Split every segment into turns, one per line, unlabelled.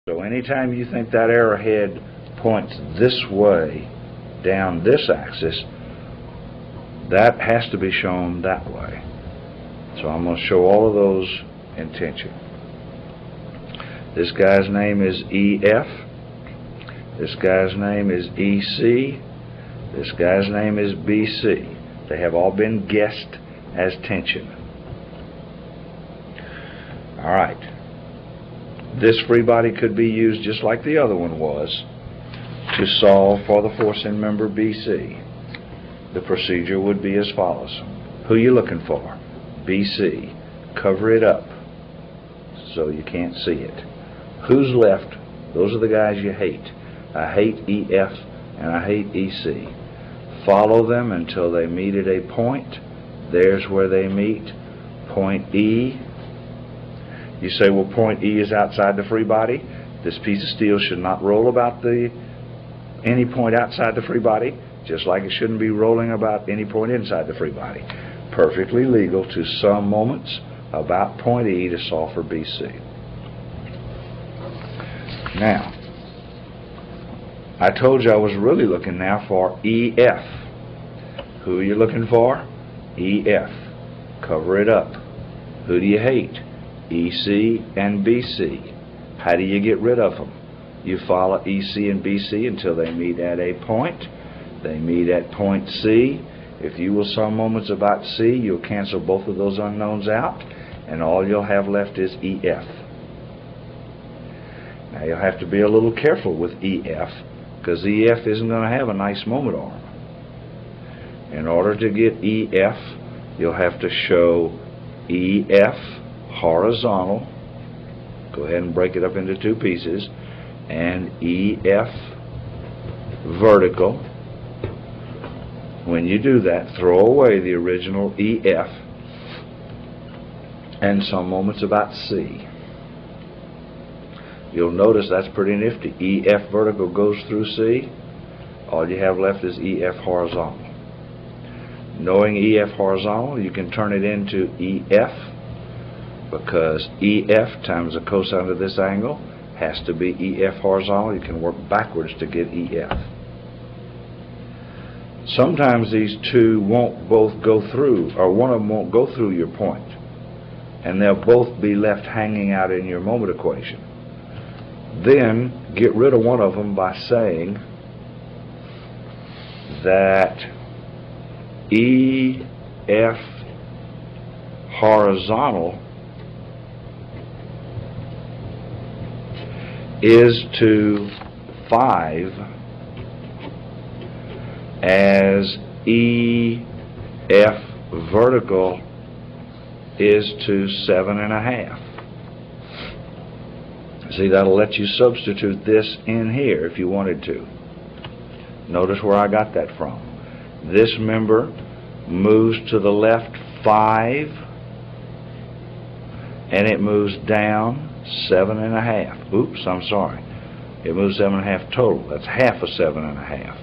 So anytime you think that arrowhead points this way down this axis, that has to be shown that way. So I'm going to show all of those in tension. This guy's name is EF. This guy's name is EC. This guy's name is BC. They have all been guessed as tension. All right. This free body could be used just like the other one was to solve for the force in member BC. The procedure would be as follows. Who are you looking for? BC. Cover it up so you can't see it. Who's left? Those are the guys you hate. I hate EF and I hate EC. Follow them until they meet at a point. There's where they meet. Point E. You say, well, point E is outside the free body. This piece of steel should not roll about any point outside the free body, just like it shouldn't be rolling about any point inside the free body. Perfectly legal to some moments about point E to solve for BC. Now, I told you I was really looking now for EF. Who are you looking for? EF. Cover it up. Who do you hate? EC and BC. How do you get rid of them? You follow EC and BC until they meet at a point. They meet at point C. If you will some moments about C, you'll cancel both of those unknowns out, and all you'll have left is EF. Now you'll have to be a little careful with EF, because EF isn't going to have a nice moment arm. In order to get EF, you'll have to show EF horizontal. Go ahead and break it up into two pieces. And EF vertical. When you do that, throw away the original EF and some moments about C. You'll notice that's pretty nifty. EF vertical goes through C. All you have left is EF horizontal. Knowing EF horizontal, you can turn it into EF, because EF times the cosine of this angle has to be EF horizontal. You can work backwards to get EF. Sometimes these two won't both go through, or one of them won't go through your point, and they'll both be left hanging out in your moment equation. Then get rid of one of them by saying that EF horizontal is to 5 as EF vertical is to 7.5. See, that'll let you substitute this in here if you wanted to. Notice where I got that from. This member moves to the left 5, and it moves down 7.5. Oops, I'm sorry. It moves 7.5 total. That's half of 7.5.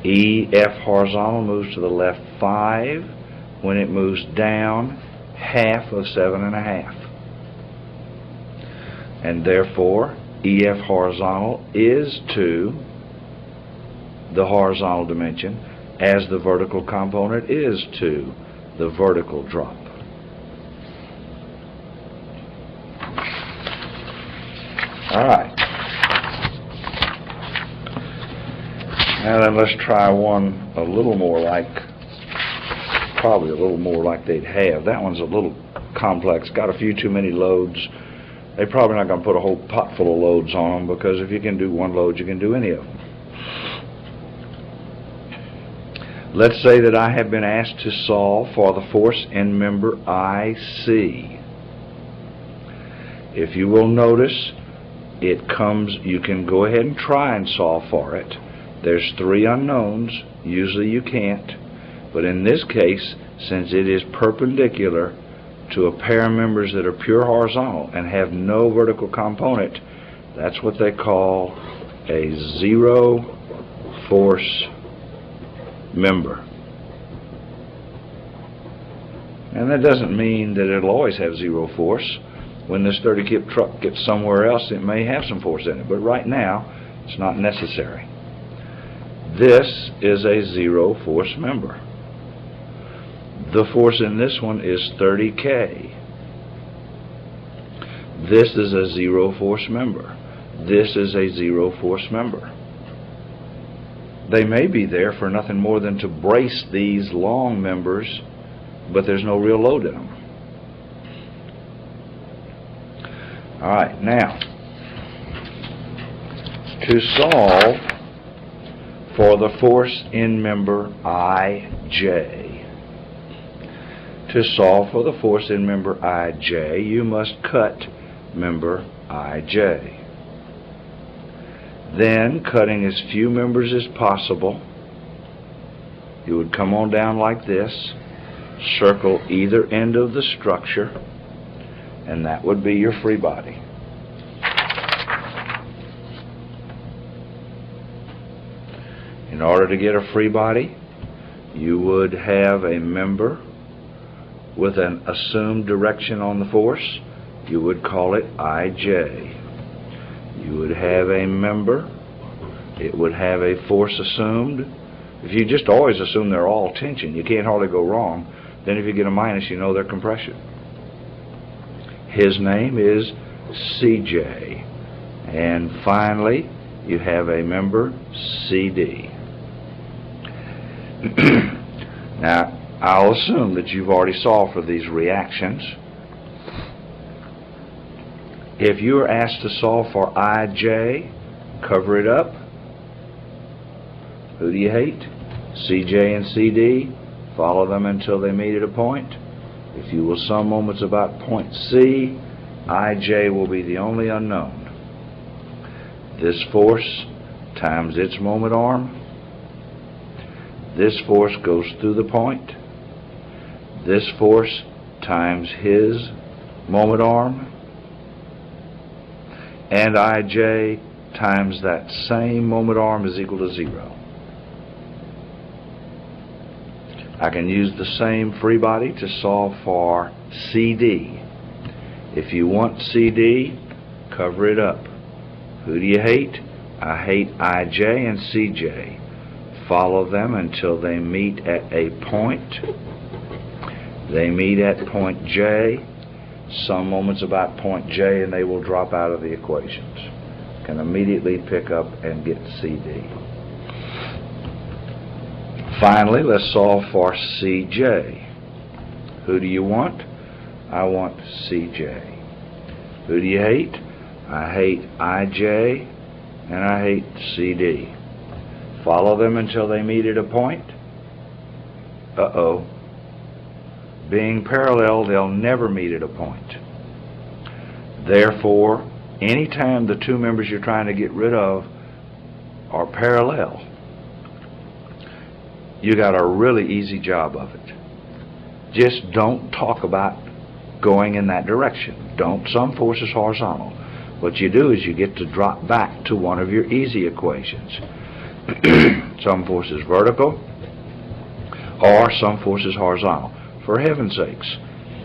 EF horizontal moves to the left 5. When it moves down, half of 7.5. And therefore, EF horizontal is to the horizontal dimension as the vertical component is to the vertical drop. All right. Now then, let's try one a little more like, probably a little more like they'd have. That one's a little complex, got a few too many loads. They're probably not going to put a whole pot full of loads on them, because if you can do one load, you can do any of them. Let's say that I have been asked to solve for the force in member IC. If you will notice, it comes, you can go ahead and try and solve for it. There's 3 unknowns. Usually you can't. But in this case, since it is perpendicular to a pair of members that are pure horizontal and have no vertical component, that's what they call a zero force member. And that doesn't mean that it'll always have zero force. When this 30 kip truck gets somewhere else, it may have some force in it, but right now it's not necessary. This is a zero force member. The force in this one is 30K. This is a zero force member. This is a zero force member. They may be there for nothing more than to brace these long members, but there's no real load in them. Alright, now, to solve for the force in member IJ, to solve for the force in member IJ, you must cut member IJ. Then, cutting as few members as possible, you would come on down like this, circle either end of the structure, and that would be your free body. In order to get a free body, you would have a member with an assumed direction on the force. You would call it IJ. You would have a member. It would have a force assumed. If you just always assume they're all tension, you can't hardly go wrong. Then if you get a minus, you know they're compression. His name is CJ. And finally, you have a member CD. Now, I'll assume that you've already solved for these reactions. If you are asked to solve for IJ, cover it up. Who do you hate? CJ and CD. Follow them until they meet at a point. If you will sum moments about point C, IJ will be the only unknown. This force times its moment arm. This force goes through the point. This force times his moment arm. And IJ times that same moment arm is equal to 0. I can use the same free body to solve for CD. If you want CD, cover it up. Who do you hate? I hate IJ and CJ. Follow them until they meet at a point. They meet at point J. Some moments about point J and they will drop out of the equations. Can immediately pick up and get CD. Finally, let's solve for CJ. Who do you want? I want CJ. Who do you hate? I hate IJ and I hate CD. Follow them until they meet at a point. Uh-oh. Being parallel, they'll never meet at a point. Therefore, anytime the two members you're trying to get rid of are parallel, you got a really easy job of it. Just don't talk about going in that direction. Don't sum forces horizontal. What you do is you get to drop back to one of your easy equations. Sum forces vertical or sum forces horizontal. For heaven's sakes,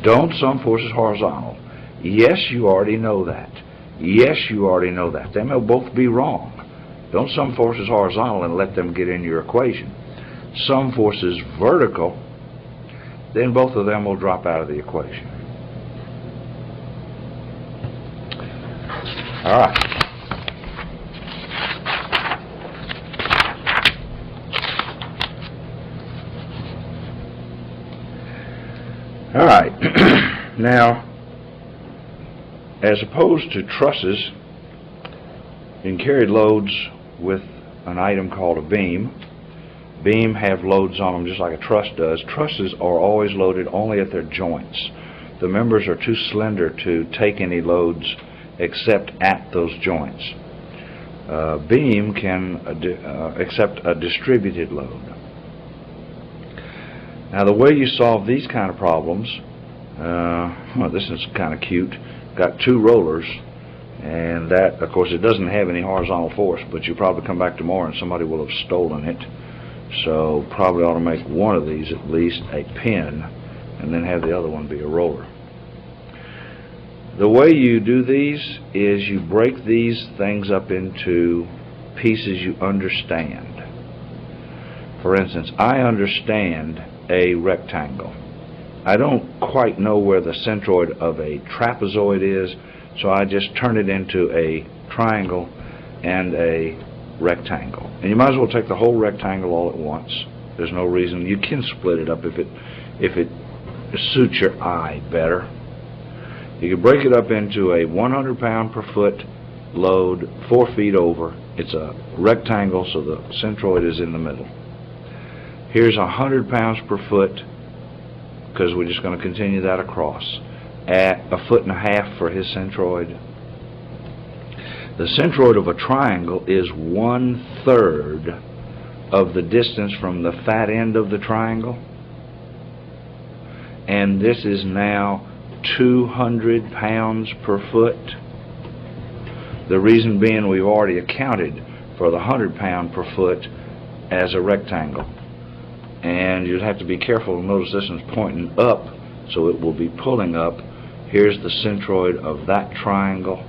don't sum forces horizontal. Yes, you already know that. Yes, you already know that. They may both be wrong. Don't sum forces horizontal and let them get in your equation. Sum forces vertical, then both of them will drop out of the equation. All right. All right. Now, as opposed to trusses in carried loads with an item called a beam, beam have loads on them just like a truss does. Trusses are always loaded only at their joints. The members are too slender to take any loads except at those joints. Beam can accept a distributed load. Now the way you solve these kind of problems, well, this is kind of cute. Got two rollers, and that, of course, it doesn't have any horizontal force, but you probably come back tomorrow and somebody will have stolen it. So probably ought to make one of these at least a pin, and then have the other one be a roller. The way you do these is you break these things up into pieces you understand. For instance, I understand a rectangle. I don't quite know where the centroid of a trapezoid is, so I just turn it into a triangle and a rectangle. And you might as well take the whole rectangle all at once. There's no reason. You can split it up if it suits your eye better. You can break it up into a 100 pound per foot load, 4 feet over. It's a rectangle, so the centroid is in the middle. Here's 100 pounds per foot, because we're just going to continue that across, at 1.5 feet for his centroid. The centroid of a triangle is 1/3 of the distance from the fat end of the triangle, and this is now 200 pounds per foot. The reason being, we've already accounted for the 100 pound per foot as a rectangle. And you'd have to be careful to notice this one's pointing up, so it will be pulling up. Here's the centroid of that triangle.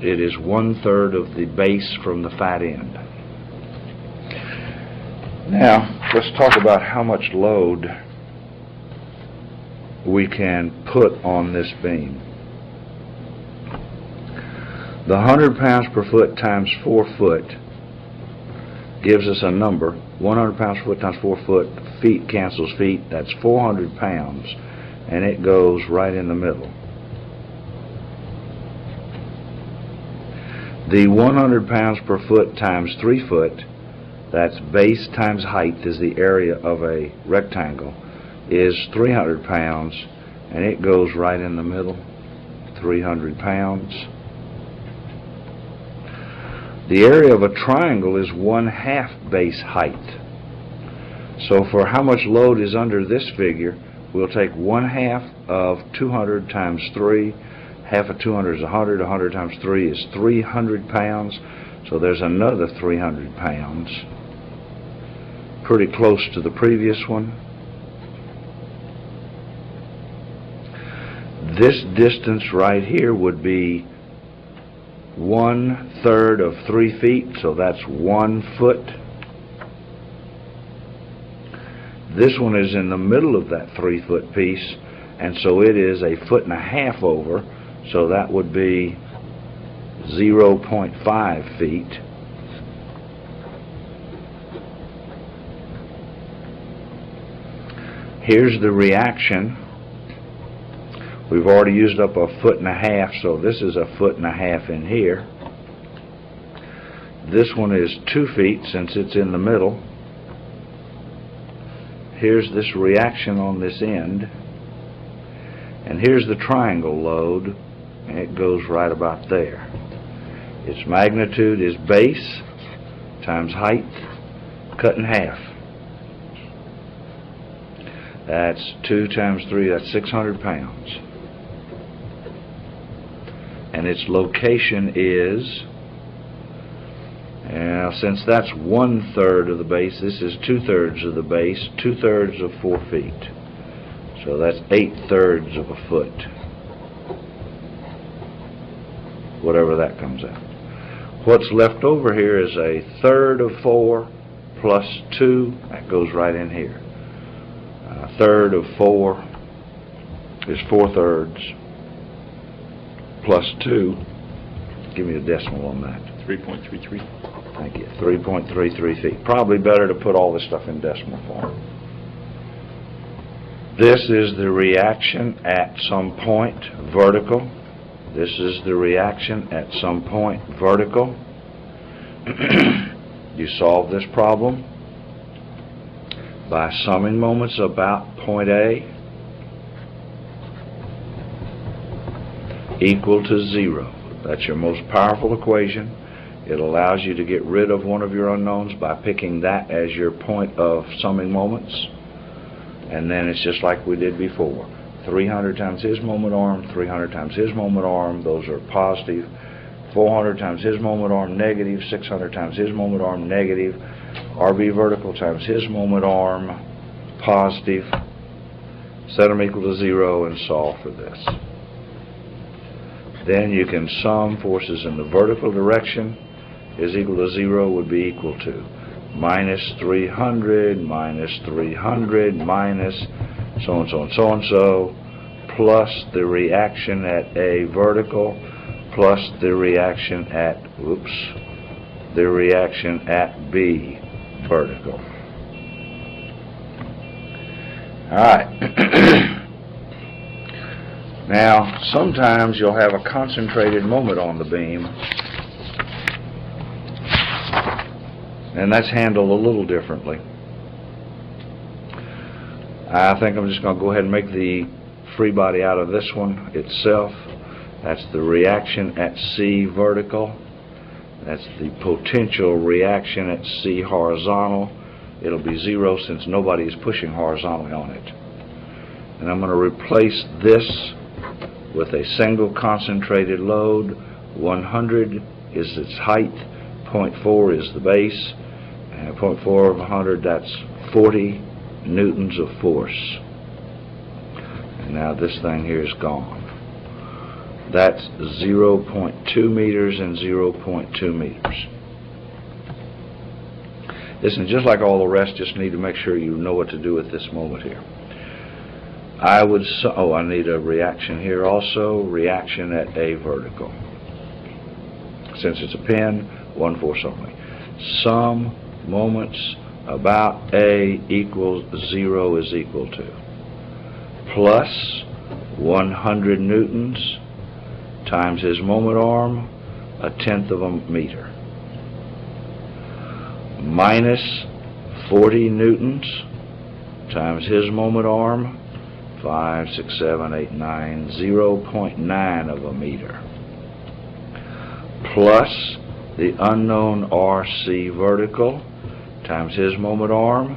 It is 1/3 of the base from the fat end. Now, let's talk about how much load we can put on this beam. The 100 pounds per foot times 4 foot gives us a number. 100 pounds per foot times 4 foot, feet cancels feet, that's 400 pounds, and it goes right in the middle. The 100 pounds per foot times 3 foot, that's base times height, is the area of a rectangle, is 300 pounds, and it goes right in the middle, 300 pounds. The area of a triangle is 1/2 base height. So for how much load is under this figure, we'll take 1/2 of 200 times 3. Half of 200 is 100. 100 times 3 is 300 pounds. So there's another 300 pounds. Pretty close to the previous one. This distance right here would be 1/3 of 3 feet, so that's 1 foot. This one is in the middle of that 3 foot piece, and so it is 1.5 feet over, so that would be 0.5 feet. Here's the reaction. We've already used up 1.5 feet, so this is 1.5 feet in here. This one is 2 feet since it's in the middle. Here's this reaction on this end, and here's the triangle load, and it goes right about there. Its magnitude is base times height cut in half. That's 2 times 3, that's 600 pounds. And its location is, now since that's 1/3 of the base, this is 2/3 of the base, 2/3 of 4 feet. So that's 8/3 of a foot. Whatever that comes out. What's left over here is 1/3 of 4 plus 2, that goes right in here. 1/3 of 4 is 4/3 plus 2. Give me a decimal on that.
3.33.
Thank you. 3.33 feet. Probably better to put all this stuff in decimal form. This is the reaction at some point vertical. This is the reaction at some point vertical. You solve this problem by summing moments about point A equal to 0. That's your most powerful equation. It allows you to get rid of one of your unknowns by picking that as your point of summing moments. And then it's just like we did before. 300 times his moment arm, 300 times his moment arm, those are positive. 400 times his moment arm, negative. 600 times his moment arm, negative. RB vertical times his moment arm, positive. Set them equal to 0 and solve for this. Then you can sum forces in the vertical direction is equal to 0 would be equal to minus 300, minus 300, minus so and so and so and so, plus the reaction at A vertical, plus the reaction at, the reaction at B vertical. Alright. Now, sometimes you'll have a concentrated moment on the beam, and that's handled a little differently. I think I'm just going to go ahead and make the free body out of this one itself. That's the reaction at C vertical. That's the potential reaction at C horizontal. It'll be 0 since nobody is pushing horizontally on it. And I'm going to replace this with a single concentrated load. 100 is its height, 0.4 is the base, and 0.4 of 100, that's 40 newtons of force. And now this thing here is gone. That's 0.2 meters and 0.2 meters. Listen, just like all the rest, just need to make sure you know what to do at this moment here. I need a reaction here also, reaction at A vertical. Since it's a pin, one force only. Sum moments about A equals 0 is equal to plus 100 newtons times his moment arm, 1/10 of a meter, minus 40 newtons times his moment arm, 5, 6, 7, 8, 9, 0.9 of a meter, plus the unknown RC vertical times his moment arm,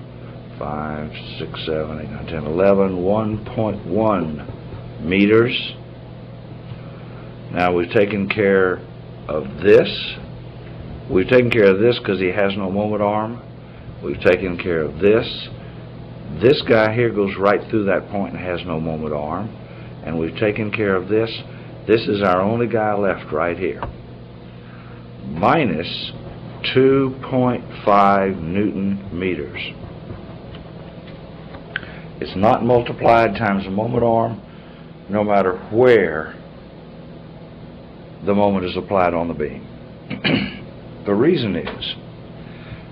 5, 6, 7, 8, 9, 10, 11, 1.1 meters. Now we've taken care of this. We've taken care of this because he has no moment arm. We've taken care of this. This guy here goes right through that point and has no moment arm. And we've taken care of this. This is our only guy left right here. Minus 2.5 Newton meters. It's not multiplied times the moment arm, no matter where the moment is applied on the beam. The reason is,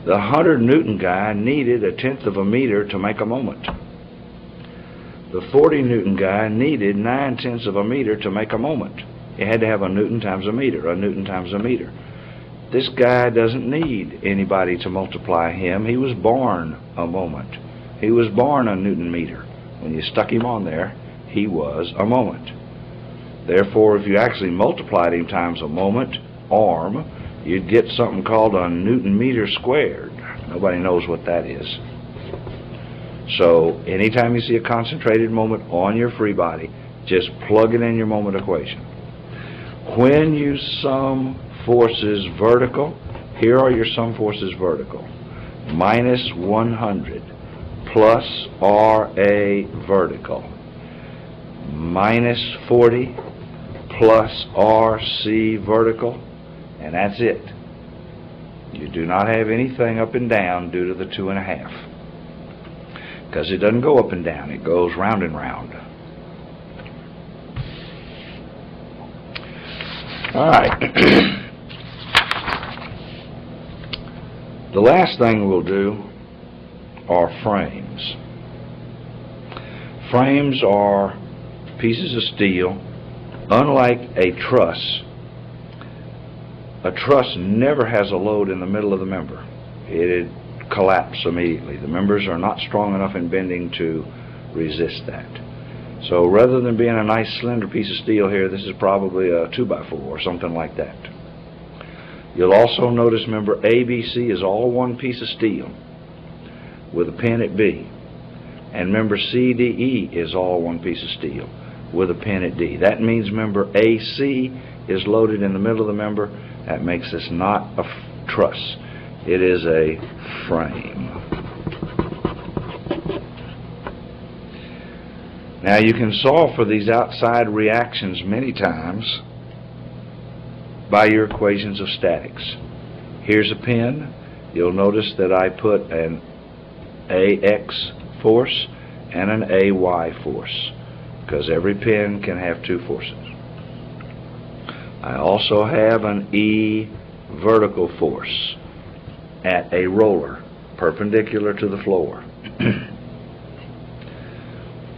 the 100 Newton guy needed 1/10 of a meter to make a moment. The 40 Newton guy needed 9/10 of a meter to make a moment. He had to have a Newton times a meter, a Newton times a meter. This guy doesn't need anybody to multiply him. He was born a moment. He was born a Newton meter. When you stuck him on there, he was a moment. Therefore, if you actually multiplied him times a moment arm, you'd get something called a Newton meter squared. Nobody knows what that is. So anytime you see a concentrated moment on your free body, just plug it in your moment equation. When you sum forces vertical, here are your sum forces vertical. Minus 100 plus RA vertical. Minus 40 plus RC vertical. And that's it. You do not have anything up and down due to the 2.5. Because it doesn't go up and down. It goes round and round. Alright. The last thing we'll do are frames. Frames are pieces of steel. Unlike a truss never has a load in the middle of the member. It'd collapse immediately. The members are not strong enough in bending to resist that. So rather than being a nice slender piece of steel here, this is probably a 2x4 or something like that. You'll also notice member ABC is all one piece of steel with a pin at B. And member CDE is all one piece of steel with a pin at D. That means member AC is loaded in the middle of the member. That makes this not a truss. It is a frame. Now you can solve for these outside reactions many times by your equations of statics. Here's a pin. You'll notice that I put an AX force and an AY force, because every pin can have two forces. I also have an E vertical force at a roller perpendicular to the floor.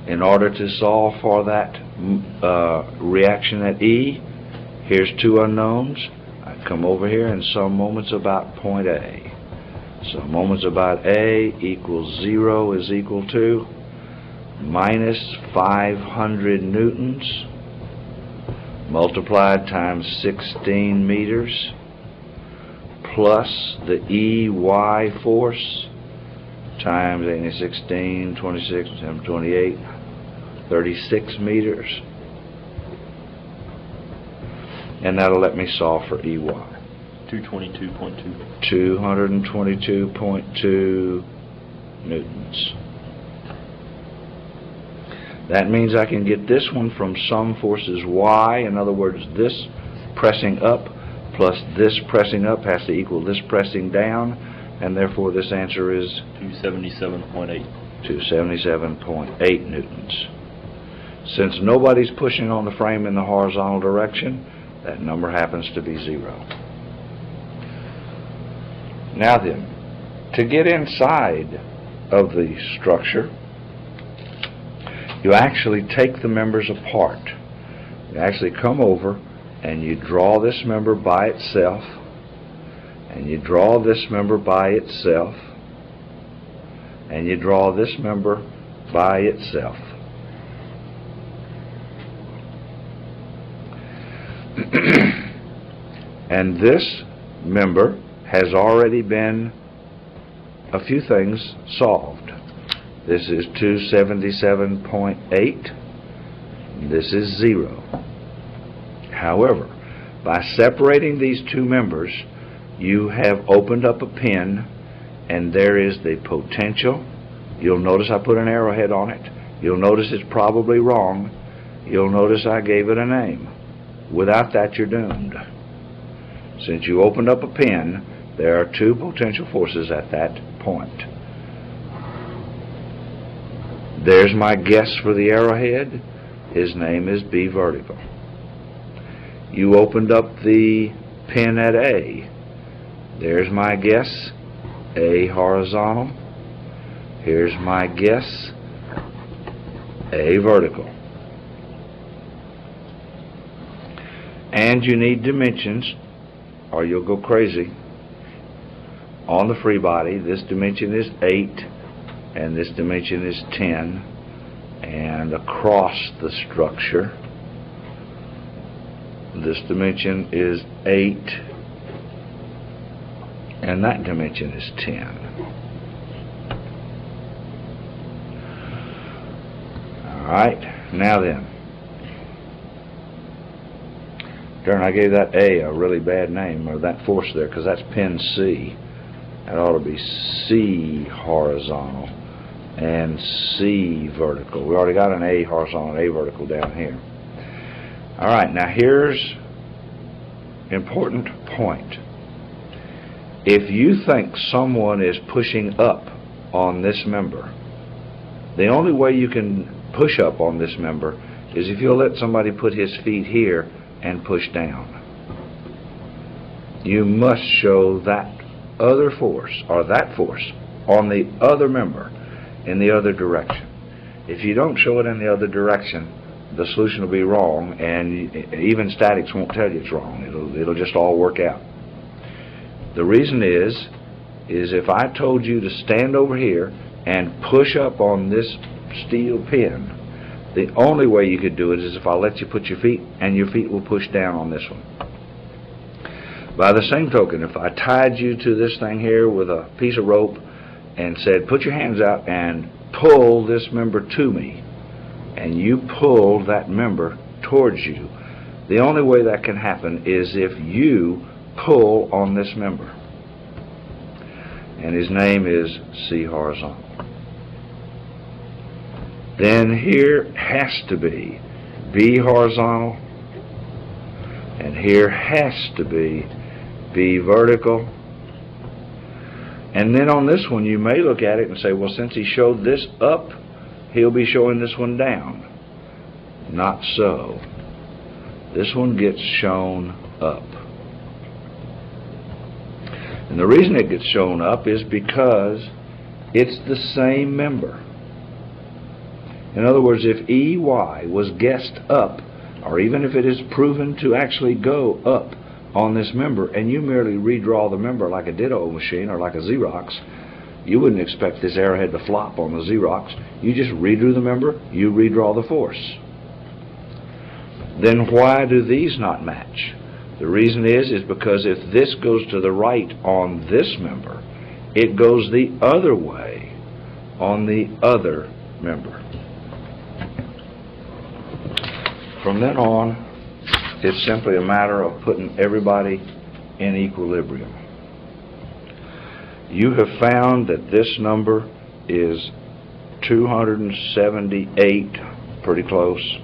In order to solve for that reaction at E, here's two unknowns. I come over here and some moments about point A. So moments about A equals 0 is equal to minus 500 newtons multiplied times 16 meters plus the EY force times 16, 26, 28, 36 meters. And that'll let me solve for EY.
222.2.
222.2 newtons. That means I can get this one from some forces Y. In other words, this pressing up plus this pressing up has to equal this pressing down, and therefore this answer is
277.8.
277.8 newtons. Since nobody's pushing on the frame in the horizontal direction, that number happens to be 0. Now then, to get inside of the structure, you actually take the members apart. You actually come over and you draw this member by itself, and you draw this member by itself, and you draw this member by itself. And this member has already been a few things solved. This is 277.8. This is 0. However, by separating these two members, you have opened up a pin, and there is the potential. You'll notice I put an arrowhead on it. You'll notice it's probably wrong. You'll notice I gave it a name. Without that, you're doomed. Since you opened up a pin, there are two potential forces at that point. There's my guess for the arrowhead. His name is B vertical. You opened up the pin at A. There's my guess, A horizontal. Here's my guess, A vertical. And you need dimensions, or you'll go crazy. On the free body, this dimension is 8, and this dimension is 10. And across the structure, this dimension is 8, and that dimension is 10. Alright, now then. Darn, I gave that A really bad name, or that force there, because that's pin C. That ought to be C horizontal and C vertical. We already got an A horizontal and A vertical down here. Alright, now here's important point. If you think someone is pushing up on this member, the only way you can push up on this member is if you'll let somebody put his feet here and push down. You must show that other force, or that force, on the other member in the other direction. If you don't show it in the other direction, the solution will be wrong, and even statics won't tell you it's wrong. It'll just all work out. The reason is if I told you to stand over here and push up on this steel pin, the only way you could do it is if I let you put your feet, and your feet will push down on this one. By the same token, if I tied you to this thing here with a piece of rope and said, put your hands out and pull this member to me, and you pull that member towards you, the only way that can happen is if you pull on this member. And his name is C horizontal. Then here has to be B horizontal And here has to be B vertical. And then on this one, you may look at it and say, well, since he showed this up, he'll be showing this one down. Not so. This one gets shown up. And the reason it gets shown up is because it's the same member. In other words, if EY was guessed up, or even if it is proven to actually go up on this member, and you merely redraw the member like a ditto machine or like a Xerox, you wouldn't expect this arrowhead to flop on the Xerox. You just redrew the member, you redraw the force. Then why do these not match? The reason is because if this goes to the right on this member, it goes the other way on the other member. From then on, it's simply a matter of putting everybody in equilibrium. You have found that this number is 278, pretty close.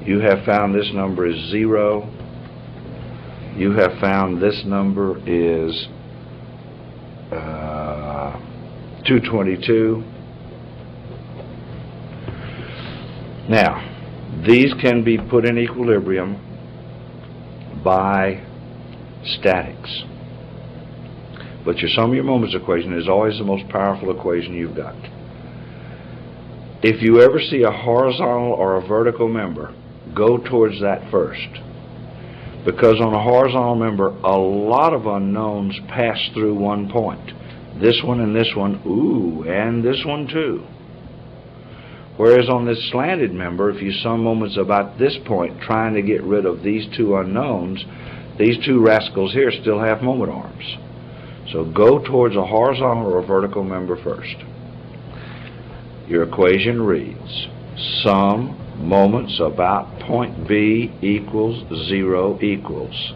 You have found this number is 0. You have found this number is 222. Now, these can be put in equilibrium by statics. But your sum of your moments equation is always the most powerful equation you've got. If you ever see a horizontal or a vertical member, go towards that first. Because on a horizontal member, a lot of unknowns pass through one point. This one and this one, ooh, and this one too. Whereas on this slanted member, if you sum moments about this point, trying to get rid of these two unknowns, these two rascals here still have moment arms. So go towards a horizontal or a vertical member first. Your equation reads, sum moments about point B equals 0 equals.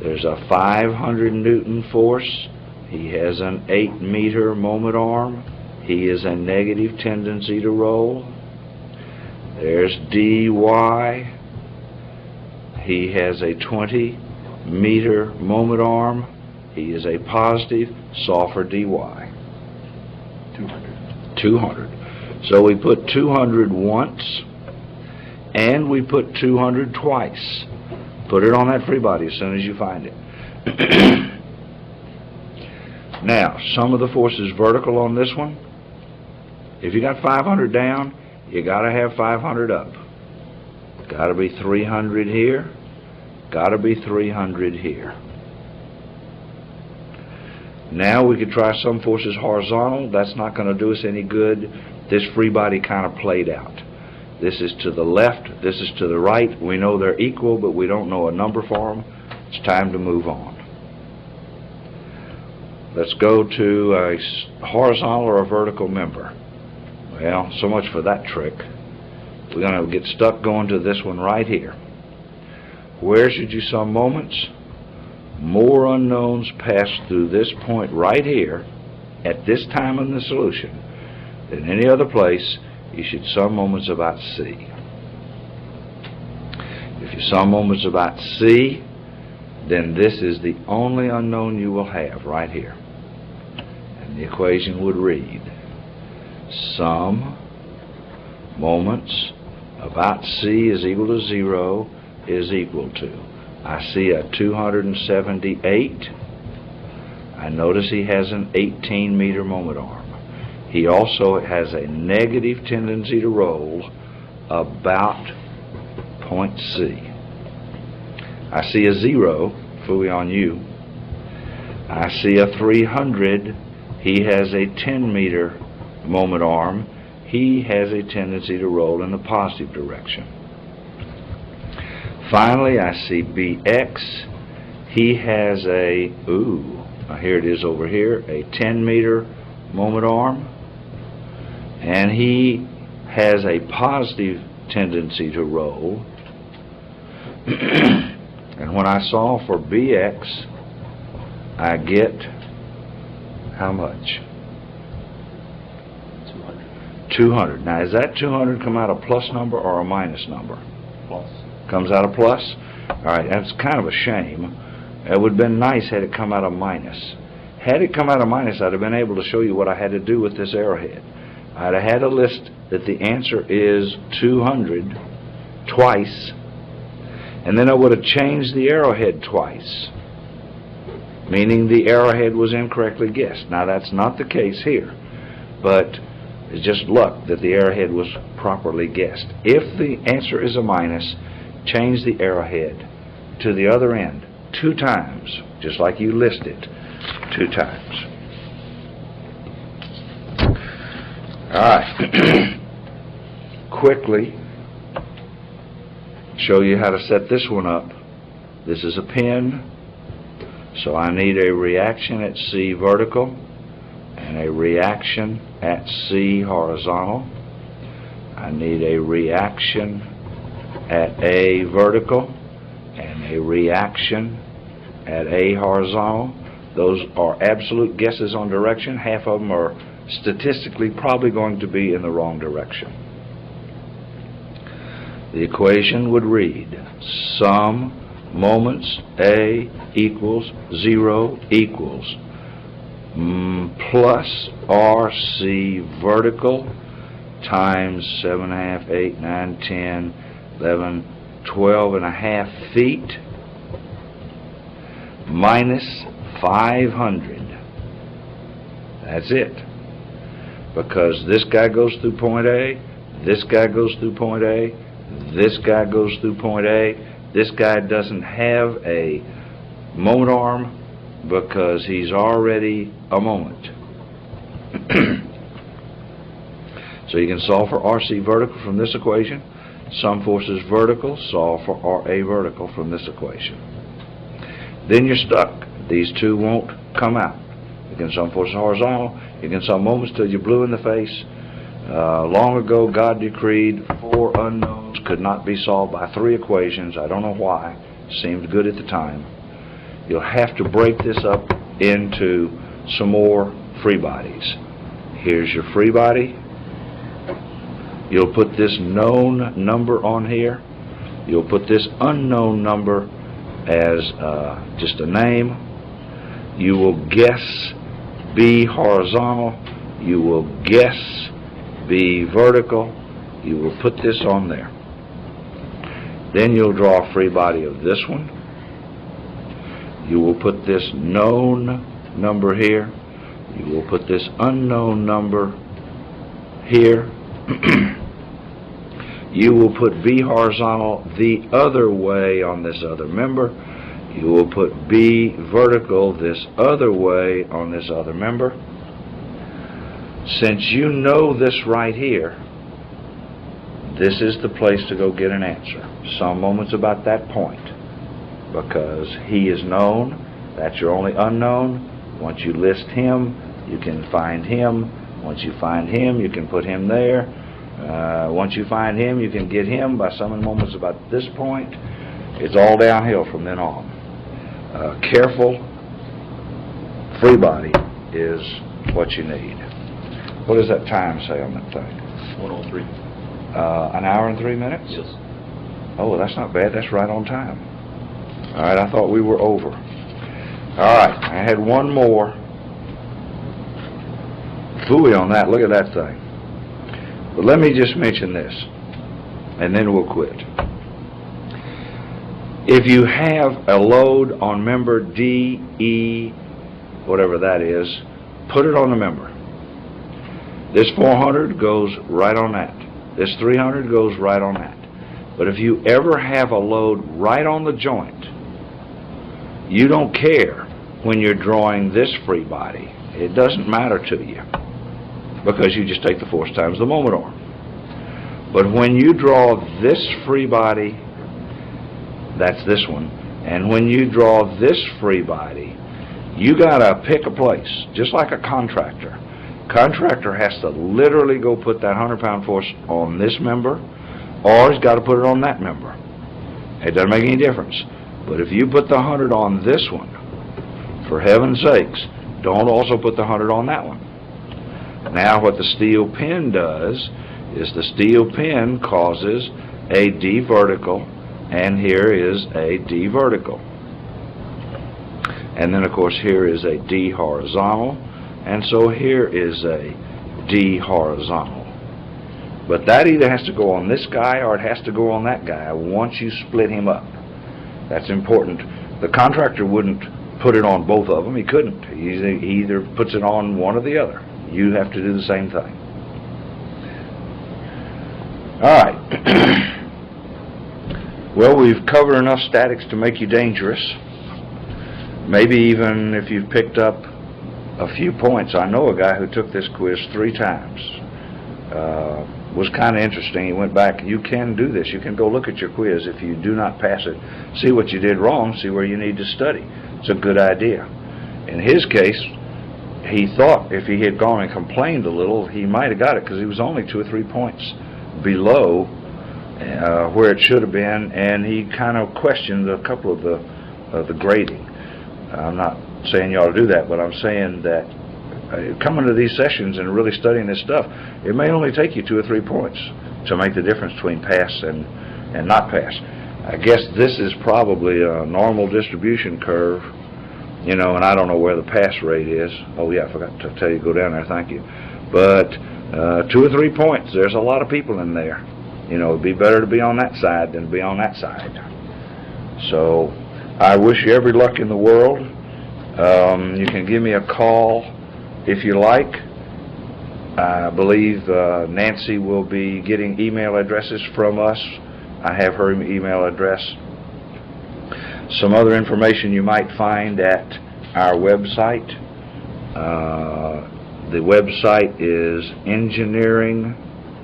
There's a 500 Newton force. He has an 8 meter moment arm. He is a negative tendency to roll. There's dy. He has a 20 meter moment arm. He is a positive. Solve for dy. 200. So we put 200 once, and we put 200 twice. Put it on that free body as soon as you find it. Now, sum of the forces vertical on this one. If you got 500 down, you got to have 500 up. Got to be 300 here. Got to be 300 here. Now we could try some forces horizontal. That's not going to do us any good. This free body kind of played out. This is to the left. This is to the right. We know they're equal, but we don't know a number for them. It's time to move on. Let's go to a horizontal or a vertical member. Well, so much for that trick. We're going to get stuck going to this one right here. Where should you sum moments? More unknowns pass through this point right here at this time in the solution than any other place. You should sum moments about C. If you sum moments about C, then this is the only unknown you will have right here. And the equation would read, sum moments about C is equal to 0 is equal to, I see a 278. I notice he has an 18 meter moment arm. He also has a negative tendency to roll about point C. I see a 0, fooey on you. I see a 300. He has a 10 meter moment arm. He has a tendency to roll in the positive direction. Finally, I see BX. He has a, here it is over here, a 10 meter moment arm. And he has a positive tendency to roll. And when I solve for BX, I get how much? 200. Now, is that 200 come out a plus number or a minus number?
Plus.
Comes out a plus. All right, that's kind of a shame. It would have been nice had it come out of minus. Had it come out of minus, I'd have been able to show you what I had to do with this arrowhead. I'd have had a list that the answer is 200 twice, and then I would have changed the arrowhead twice, meaning the arrowhead was incorrectly guessed. Now, that's not the case here, but it's just luck that the arrowhead was properly guessed. If the answer is a minus, change the arrowhead to the other end 2 times, just like you listed 2 times. All right. Quickly show you how to set this one up. This is a pin, so I need a reaction at C vertical and a reaction at C horizontal. I need a reaction at A vertical and a reaction at A horizontal. Those are absolute guesses on direction. Half of them are statistically probably going to be in the wrong direction. The equation would read sum moments A equals 0 equals plus RC vertical times 7.5, 8, 9, 10, 11, 12.5 feet minus 500. That's it. Because this guy goes through point A, this guy goes through point A, this guy goes through point A. This guy doesn't have a moment arm because he's already a moment. So you can solve for RC vertical from this equation. Sum forces vertical, solve for RA vertical from this equation. Then you're stuck. These two won't come out. You can sum forces horizontal. You can sum moments till you're blue in the face. Long ago, God decreed 4 unknowns could not be solved by 3 equations. I don't know why. Seemed good at the time. You'll have to break this up into some more free bodies. Here's your free body. You'll put this known number on here. You'll put this unknown number as just a name. You will guess B horizontal. You will guess B vertical. You will put this on there. Then you'll draw a free body of this one. You will put this known number here. You will put this unknown number here. You will put B horizontal the other way on this other member. You will put B vertical this other way on this other member. Since you know this right here, this is the place to go get an answer. Some moments about that point, because he is known. That's your only unknown. Once you list him, you can find him. Once you find him, you can put him there. Once you find him, you can get him by summing moments about this point. It's all downhill from then on. Careful free body is what you need. What does that time say on that thing?
1:03.
An hour and 3 minutes?
Yes.
Oh, that's not bad. That's right on time. All right, I thought we were over. All right, I had one more. Phooey on that. Look at that thing. But let me just mention this, and then we'll quit. If you have a load on member D, E, whatever that is, put it on the member. This 400 goes right on that. This 300 goes right on that. But if you ever have a load right on the joint, you don't care when you're drawing this free body. It doesn't matter to you, because you just take the force times the moment arm. But when you draw this free body, that's this one, and when you draw this free body, you gotta pick a place, just like a contractor. Contractor has to literally go put that 100-pound force on this member, or he's got to put it on that member. It doesn't make any difference. But if you put the 100 on this one, for heaven's sakes, don't also put the 100 on that one. Now what the steel pin does is the steel pin causes a D vertical and here is a D vertical. And then of course here is a D horizontal, and so here is a D horizontal. But that either has to go on this guy or it has to go on that guy once you split him up. That's important. The contractor wouldn't put it on both of them. He couldn't. He either puts it on one or the other. You have to do the same thing. All right. Well, we've covered enough statics to make you dangerous. Maybe even if you've picked up a few points. I know a guy who took this quiz 3 times. Was kind of interesting. He went back. You can do this. You can go look at your quiz. If you do not pass it, see what you did wrong, see where you need to study. It's a good idea. In his case, he thought if he had gone and complained a little, he might have got it, because he was only 2 or 3 points below where it should have been, and he kind of questioned a couple of the grading. I'm not saying you ought to do that, but I'm saying that coming to these sessions and really studying this stuff, it may only take you 2 or 3 points to make the difference between pass and not pass. I guess this is probably a normal distribution curve, you know, and I don't know where the pass rate is. Oh yeah, I forgot to tell you, go down there, thank you. But 2 or 3 points, there's a lot of people in there. You know, it'd be better to be on that side than to be on that side. So I wish you every luck in the world. You can give me a call if you like. I believe Nancy will be getting email addresses from us. I have her email address. Some other information you might find at our website. The website is engineering,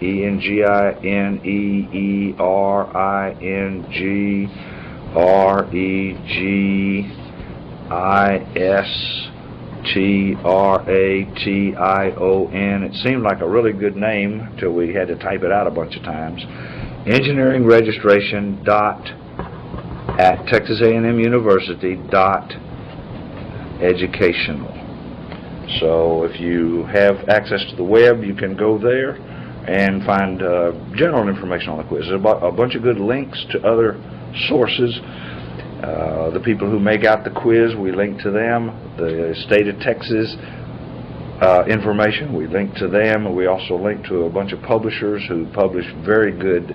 engineeringregistration. It seemed like a really good name till we had to type it out a bunch of times. Engineering registration at Texas A&M University .educational. So if you have access to the web, you can go there and find general information on the quiz. There's a bunch of good links to other sources. The people who make out the quiz, we link to them. The state of Texas information, we link to them. We also link to a bunch of publishers who publish very good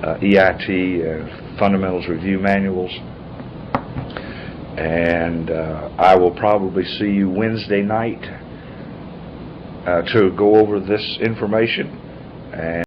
EIT and fundamentals review manuals. And I will probably see you Wednesday night to go over this information. And